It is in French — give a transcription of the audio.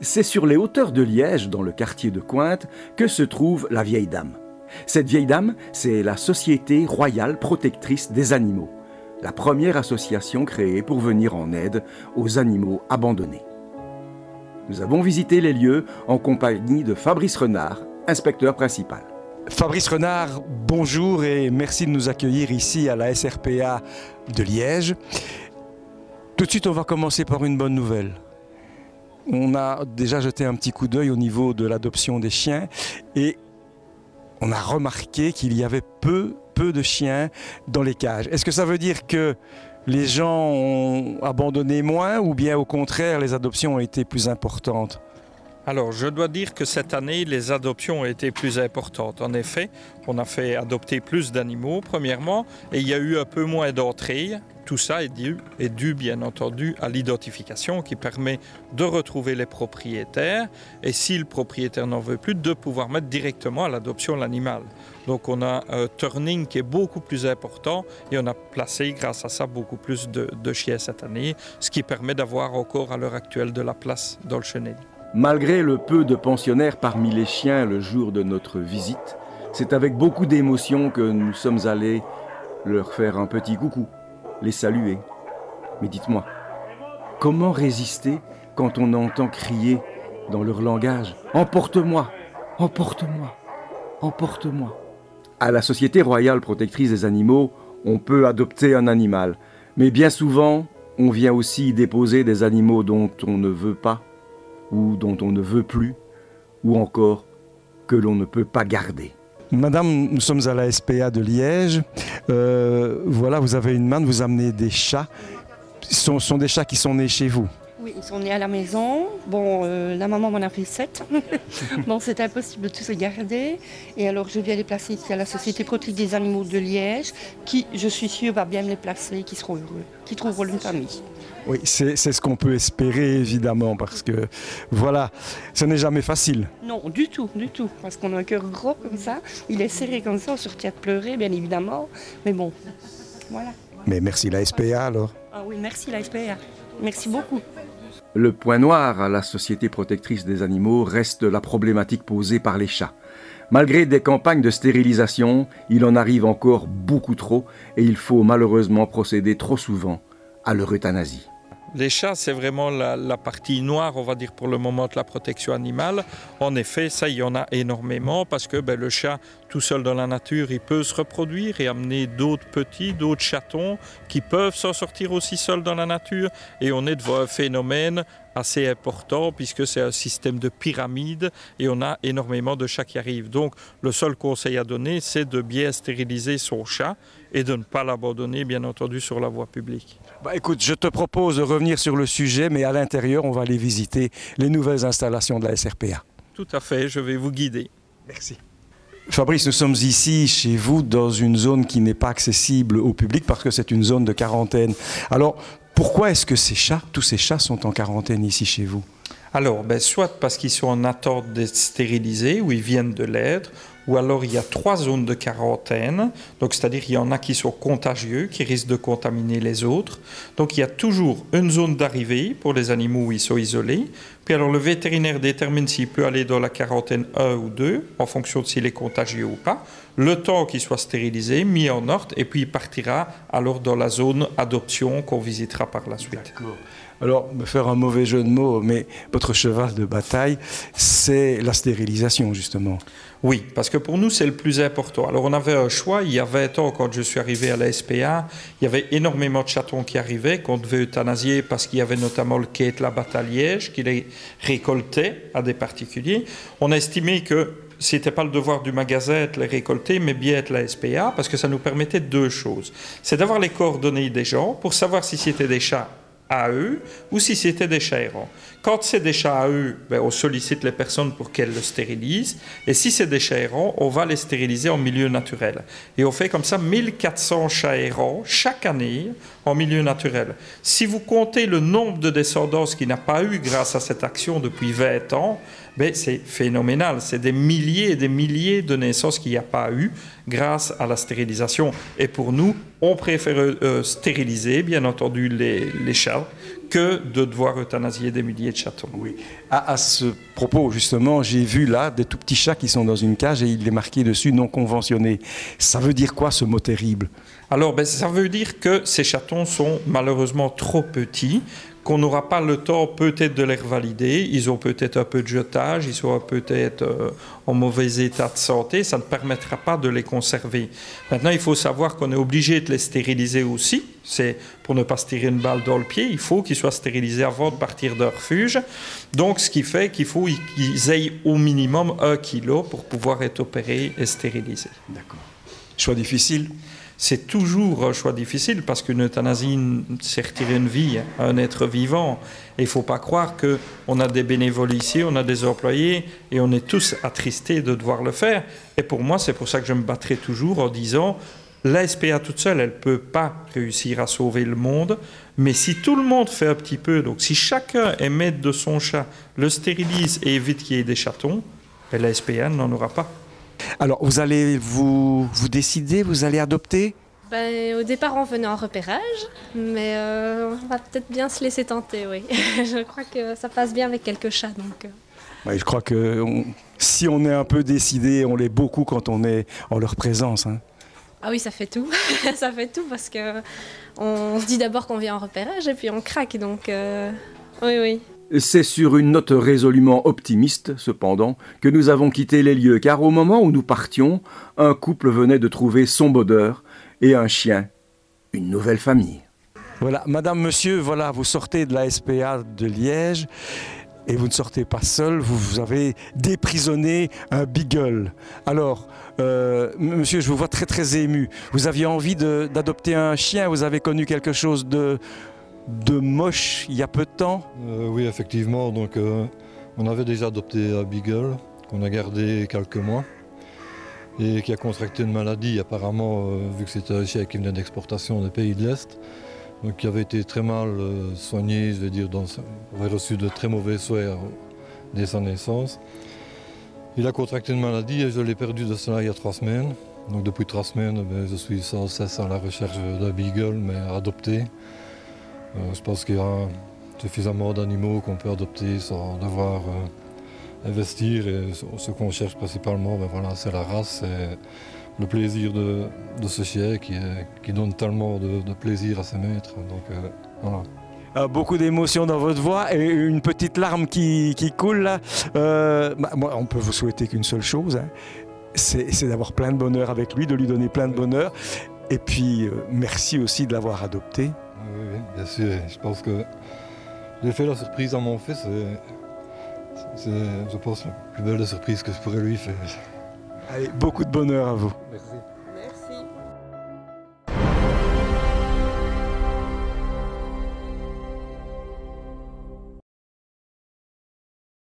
C'est sur les hauteurs de Liège, dans le quartier de Cointe, que se trouve la Vieille Dame. Cette Vieille Dame, c'est la Société royale protectrice des animaux, la première association créée pour venir en aide aux animaux abandonnés. Nous avons visité les lieux en compagnie de Fabrice Renard, inspecteur principal. Fabrice Renard, bonjour et merci de nous accueillir ici à la SRPA de Liège. Tout de suite, on va commencer par une bonne nouvelle. On a déjà jeté un petit coup d'œil au niveau de l'adoption des chiens et on a remarqué qu'il y avait peu de chiens dans les cages. Est-ce que ça veut dire que les gens ont abandonné moins ou bien au contraire les adoptions ont été plus importantes ? Alors, je dois dire que cette année, les adoptions ont été plus importantes. En effet, on a fait adopter plus d'animaux, premièrement, et il y a eu un peu moins d'entrées. Tout ça est dû, bien entendu, à l'identification qui permet de retrouver les propriétaires et, si le propriétaire n'en veut plus, de pouvoir mettre directement à l'adoption l'animal. Donc, on a un turning qui est beaucoup plus important et on a placé, grâce à ça, beaucoup plus de chiens cette année, ce qui permet d'avoir encore à l'heure actuelle de la place dans le chenil. Malgré le peu de pensionnaires parmi les chiens le jour de notre visite, c'est avec beaucoup d'émotion que nous sommes allés leur faire un petit coucou, les saluer. Mais dites-moi, comment résister quand on entend crier dans leur langage « Emporte-moi, emporte-moi, emporte-moi » ? À la Société royale protectrice des animaux, on peut adopter un animal, mais bien souvent, on vient aussi déposer des animaux dont on ne veut pas, ou dont on ne veut plus, ou encore que l'on ne peut pas garder. Madame, nous sommes à la SPA de Liège. Voilà, vous avez une main, vous amenez des chats. Ce sont des chats qui sont nés chez vous. Oui, ils sont nés à la maison. Bon, la maman m'en a fait 7. Bon, c'est impossible de tous les garder. Et alors, je viens les placer ici à la Société protectrice des animaux de Liège, qui, je suis sûre, va bien me les placer, qui seront heureux, qui trouveront une famille. Oui, c'est ce qu'on peut espérer, évidemment, parce que, voilà, ce n'est jamais facile. Non, du tout, parce qu'on a un cœur gros comme ça, il est serré comme ça, on se retient de pleurer, bien évidemment, mais bon, voilà. Mais merci la SPA, alors. Ah oui, merci la SPA, merci beaucoup. Le point noir à la Société protectrice des animaux reste la problématique posée par les chats. Malgré des campagnes de stérilisation, il en arrive encore beaucoup trop et il faut malheureusement procéder trop souvent à leur euthanasie. Les chats, c'est vraiment la partie noire, on va dire, pour le moment de la protection animale. En effet, ça, il y en a énormément parce que le chat, tout seul dans la nature, il peut se reproduire et amener d'autres petits, d'autres chatons qui peuvent s'en sortir aussi seuls dans la nature. Et on est devant un phénomène assez important puisque c'est un système de pyramide et on a énormément de chats qui arrivent. Donc, le seul conseil à donner, c'est de bien stériliser son chat et de ne pas l'abandonner, bien entendu, sur la voie publique. Écoute, je te propose de revenir sur le sujet, mais à l'intérieur, on va aller visiter les nouvelles installations de la SRPA. Tout à fait, je vais vous guider. Merci. Fabrice, nous sommes ici, chez vous, dans une zone qui n'est pas accessible au public parce que c'est une zone de quarantaine. Alors, pourquoi est-ce que tous ces chats sont en quarantaine ici chez vous ? Alors, soit parce qu'ils sont en attente d'être stérilisés, ou ils viennent de l'être, ou alors il y a 3 zones de quarantaine, donc c'est-à-dire qu'il y en a qui sont contagieux, qui risquent de contaminer les autres. Donc il y a toujours une zone d'arrivée pour les animaux où ils sont isolés, puis alors le vétérinaire détermine s'il peut aller dans la quarantaine 1 ou 2, en fonction de s'il est contagieux ou pas, le temps qu'il soit stérilisé, mis en ordre, et puis il partira alors dans la zone adoption qu'on visitera par la suite. D'accord. Alors, me faire un mauvais jeu de mots, mais votre cheval de bataille, c'est la stérilisation, justement. Oui, parce que pour nous, c'est le plus important. Alors, on avait un choix. Il y a 20 ans, quand je suis arrivé à la SPA, il y avait énormément de chatons qui arrivaient, qu'on devait euthanasier parce qu'il y avait notamment le quai de la Batte à Liège qui les récoltait à des particuliers. On a estimé que ce n'était pas le devoir du magasin de les récolter, mais bien être la SPA, parce que ça nous permettait 2 choses. C'est d'avoir les coordonnées des gens pour savoir si c'était des chats à eux ou si c'était des chats errants. Quand c'est des chats à eux, on sollicite les personnes pour qu'elles le stérilisent. Et si c'est des chats errants, on va les stériliser en milieu naturel. Et on fait comme ça 1400 chats errants chaque année en milieu naturel. Si vous comptez le nombre de descendances qu'il n'a pas eu grâce à cette action depuis 20 ans, c'est phénoménal. C'est des milliers et des milliers de naissances qu'il n'y a pas eu grâce à la stérilisation. Et pour nous, on préfère stériliser, bien entendu, les chats que de devoir euthanasier des milliers de chatons. Oui. À ce propos, justement, j'ai vu là des tout petits chats qui sont dans une cage et il est marqué dessus non conventionné. Ça veut dire quoi ce mot terrible? Alors, ça veut dire que ces chatons sont malheureusement trop petits, qu'on n'aura pas le temps peut-être de les revalider. Ils ont peut-être un peu de jetage, ils sont peut-être en mauvais état de santé. Ça ne permettra pas de les conserver. Maintenant, il faut savoir qu'on est obligé de les stériliser aussi. C'est pour ne pas se tirer une balle dans le pied. Il faut qu'ils soient stérilisés avant de partir d'un refuge. Donc, ce qui fait qu'il faut qu'ils aient au minimum 1 kilo pour pouvoir être opérés et stérilisés. D'accord. Choix difficile? C'est toujours un choix difficile parce qu'une euthanasie, c'est retirer une vie à un être vivant. Et il ne faut pas croire qu'on a des bénévoles ici, on a des employés et on est tous attristés de devoir le faire. Et pour moi, c'est pour ça que je me battrai toujours en disant la SPA toute seule, elle ne peut pas réussir à sauver le monde. Mais si tout le monde fait un petit peu, donc si chacun est maître de son chat, le stérilise et évite qu'il y ait des chatons, la SPA n'en aura pas. Alors, vous allez vous décider, vous allez adopter? Au départ, on venait en repérage, mais on va peut-être bien se laisser tenter, oui. Je crois que ça passe bien avec quelques chats, donc... Oui, je crois que si on est un peu décidé, on l'est beaucoup quand on est en leur présence. Hein. Ah oui, ça fait tout. Ça fait tout parce que on se dit d'abord qu'on vient en repérage et puis on craque, donc oui, oui. C'est sur une note résolument optimiste, cependant, que nous avons quitté les lieux, car au moment où nous partions, un couple venait de trouver son bonheur et un chien, une nouvelle famille. Voilà, madame, monsieur, voilà, vous sortez de la SPA de Liège et vous ne sortez pas seul, vous avez déprisonné un beagle. Alors, monsieur, je vous vois très très ému. Vous aviez envie d'adopter un chien, vous avez connu quelque chose de moche il y a peu de temps? Oui, effectivement. Donc, on avait déjà adopté un beagle qu'on a gardé quelques mois et qui a contracté une maladie apparemment, vu que c'était un chien qui venait d'exportation des pays de l'Est, donc qui avait été très mal soigné, je vais dire, avait reçu de très mauvais soins dès sa naissance. Il a contracté une maladie et je l'ai perdu de cela il y a 3 semaines. Donc depuis 3 semaines, je suis sans cesse à la recherche d'un beagle, mais adopté. Je pense qu'il y a suffisamment d'animaux qu'on peut adopter sans devoir investir. Et ce qu'on cherche principalement, voilà, c'est la race, c'est le plaisir de ce chien qui donne tellement de plaisir à ses maîtres. Donc, voilà. Beaucoup d'émotions dans votre voix et une petite larme qui coule là. Moi, on peut vous souhaiter qu'une seule chose, hein, c'est d'avoir plein de bonheur avec lui, de lui donner plein de bonheur. Et puis, merci aussi de l'avoir adopté. Oui, bien sûr. Je pense que j'ai fait la surprise à mon fils. C'est, je pense, la plus belle surprise que je pourrais lui faire. Allez, beaucoup de bonheur à vous. Merci.